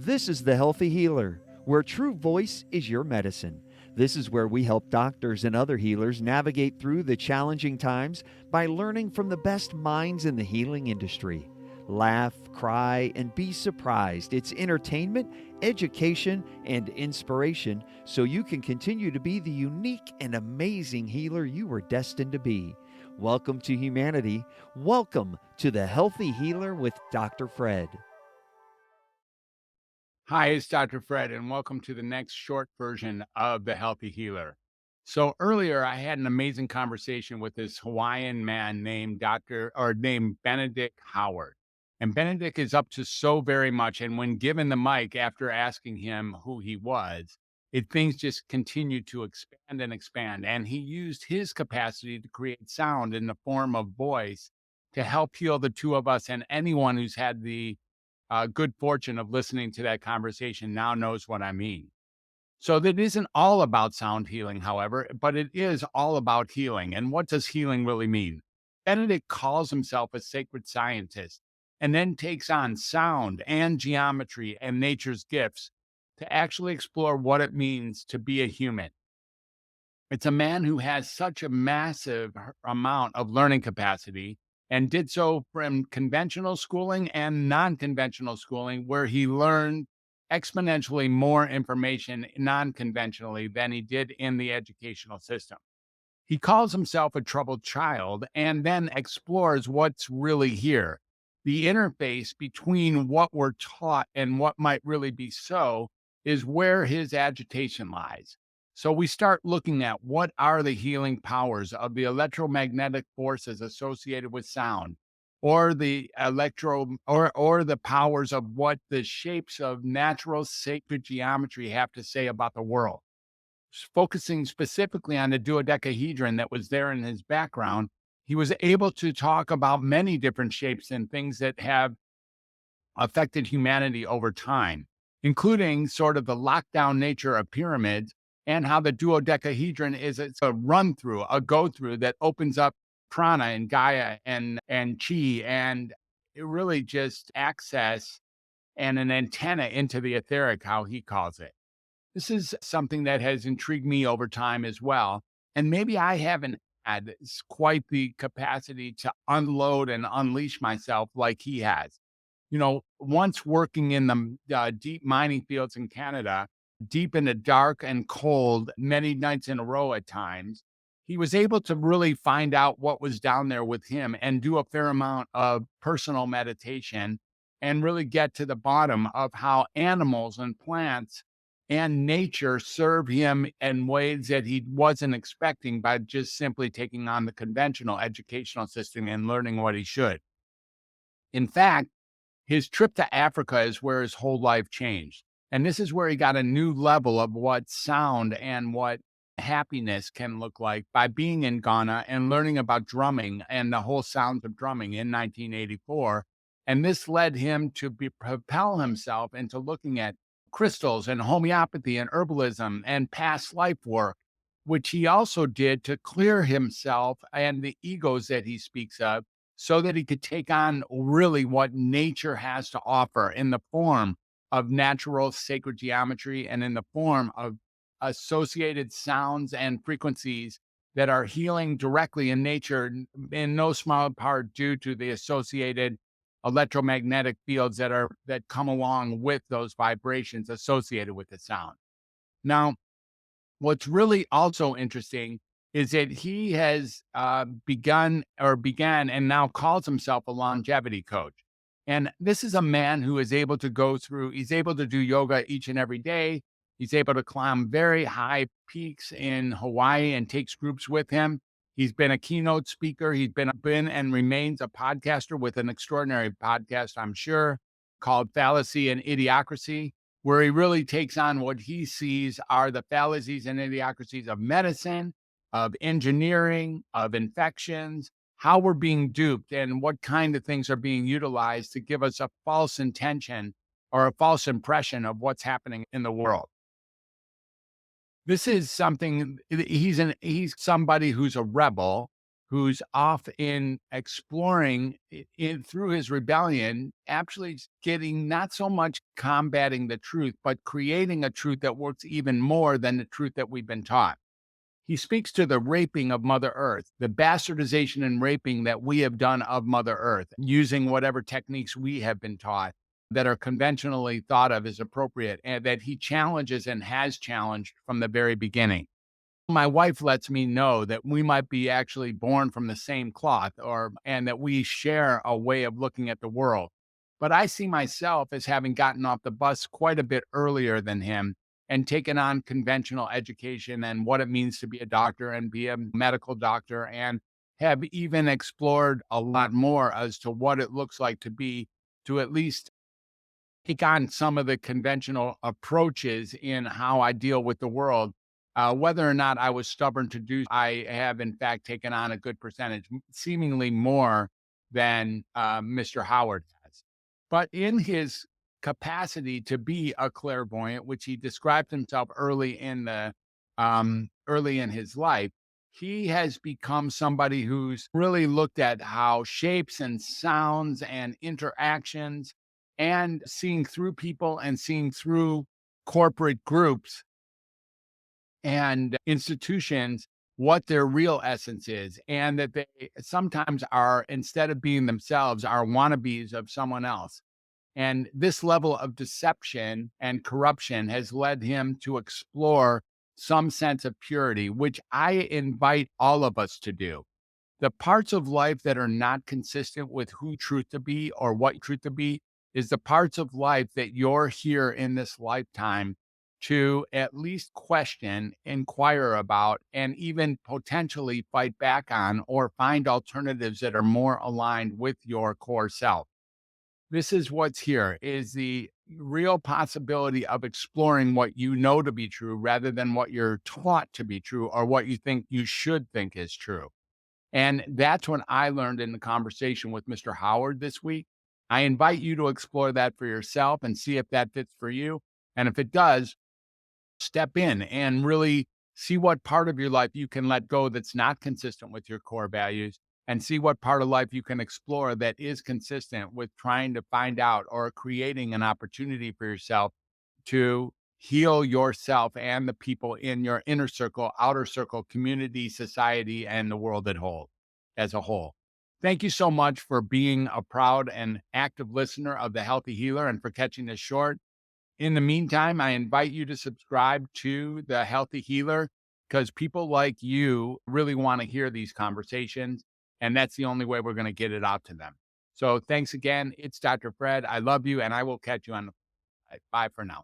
This is The Healthy Healer, where true voice is your medicine. This is where we help doctors and other healers navigate through the challenging times by learning from the best minds in the healing industry. Laugh, cry, and be surprised. It's entertainment, education, and inspiration so you can continue to be the unique and amazing healer you were destined to be. Welcome to humanity. Welcome to The Healthy Healer with Dr. Fred. Hi, it's Dr. Fred, and welcome to the next short version of The Healthy Healer. So earlier, I had an amazing conversation with this Hawaiian man named Benedick Howard. And Benedick is up to so very much. And when given the mic after asking him who he was, things just continued to expand and expand. And he used his capacity to create sound in the form of voice to help heal the two of us, and anyone who's had the good fortune of listening to that conversation now knows what I mean. So that isn't all about sound healing, however, but it is all about healing. And what does healing really mean? Benedict calls himself a sacred scientist and then takes on sound and geometry and nature's gifts to actually explore what it means to be a human. It's a man who has such a massive amount of learning capacity and did so from conventional schooling and non-conventional schooling, where he learned exponentially more information non-conventionally than he did in the educational system. He calls himself a troubled child and then explores what's really here. The interface between what we're taught and what might really be so is where his agitation lies. So we start looking at what are the healing powers of the electromagnetic forces associated with sound, or the or the powers of what the shapes of natural sacred geometry have to say about the world. Focusing specifically on the dodecahedron that was there in his background, he was able to talk about many different shapes and things that have affected humanity over time, including sort of the lockdown nature of pyramids and how the duodecahedron it's a run through, a go through that opens up prana and Gaia and chi, and it really just access and an antenna into the etheric, how he calls it. This is something that has intrigued me over time as well. And maybe I haven't had quite the capacity to unload and unleash myself like he has. You know, once working in the deep mining fields in Canada, deep in the dark and cold, many nights in a row at times, he was able to really find out what was down there with him and do a fair amount of personal meditation and really get to the bottom of how animals and plants and nature serve him in ways that he wasn't expecting by just simply taking on the conventional educational system and learning what he should. In fact, his trip to Africa is where his whole life changed. And this is where he got a new level of what sound and what happiness can look like by being in Ghana and learning about drumming and the whole sounds of drumming in 1984. And this led him to propel himself into looking at crystals and homeopathy and herbalism and past life work, which he also did to clear himself and the egos that he speaks of so that he could take on really what nature has to offer in the form of natural sacred geometry and in the form of associated sounds and frequencies that are healing directly in nature, in no small part due to the associated electromagnetic fields that come along with those vibrations associated with the sound. Now, what's really also interesting is that he has began and now calls himself a longevity coach. And this is a man who is able to he's able to do yoga each and every day. He's able to climb very high peaks in Hawaii and takes groups with him. He's been a keynote speaker. He's been and remains a podcaster with an extraordinary podcast, I'm sure, called Fallacy and Idiocracy, where he really takes on what he sees are the fallacies and idiocracies of medicine, of engineering, of infections, how we're being duped, and what kind of things are being utilized to give us a false intention or a false impression of what's happening in the world. This is something, he's somebody who's a rebel, who's off in exploring through his rebellion, actually getting not so much combating the truth, but creating a truth that works even more than the truth that we've been taught. He speaks to the raping of Mother Earth, the bastardization and raping that we have done of Mother Earth, using whatever techniques we have been taught that are conventionally thought of as appropriate, and that he challenges and has challenged from the very beginning. My wife lets me know that we might be actually born from the same cloth, or and that we share a way of looking at the world. But I see myself as having gotten off the bus quite a bit earlier than him and taken on conventional education and what it means to be a doctor and be a medical doctor, and have even explored a lot more as to what it looks like to at least take on some of the conventional approaches in how I deal with the world. Whether or not I was stubborn to do, I have in fact taken on a good percentage, seemingly more than Mr. Howard has. But in his capacity to be a clairvoyant, which he described himself early in his life, he has become somebody who's really looked at how shapes and sounds and interactions and seeing through people and seeing through corporate groups and institutions what their real essence is, and that they sometimes are, instead of being themselves, are wannabes of someone else. And this level of deception and corruption has led him to explore some sense of purity, which I invite all of us to do. The parts of life that are not consistent with who truth to be or what truth to be is the parts of life that you're here in this lifetime to at least question, inquire about, and even potentially fight back on or find alternatives that are more aligned with your core self. This is what's here, is the real possibility of exploring what you know to be true rather than what you're taught to be true or what you think you should think is true. And that's what I learned in the conversation with Mr. Howard this week. I invite you to explore that for yourself and see if that fits for you. And if it does, step in and really see what part of your life you can let go that's not consistent with your core values, and see what part of life you can explore that is consistent with trying to find out or creating an opportunity for yourself to heal yourself and the people in your inner circle, outer circle, community, society, and the world as a whole. Thank you so much for being a proud and active listener of The Healthy Healer and for catching this short. In the meantime, I invite you to subscribe to The Healthy Healer, because people like you really want to hear these conversations. And that's the only way we're going to get it out to them. So thanks again. It's Dr. Fred. I love you, and I will catch you on the bye for now.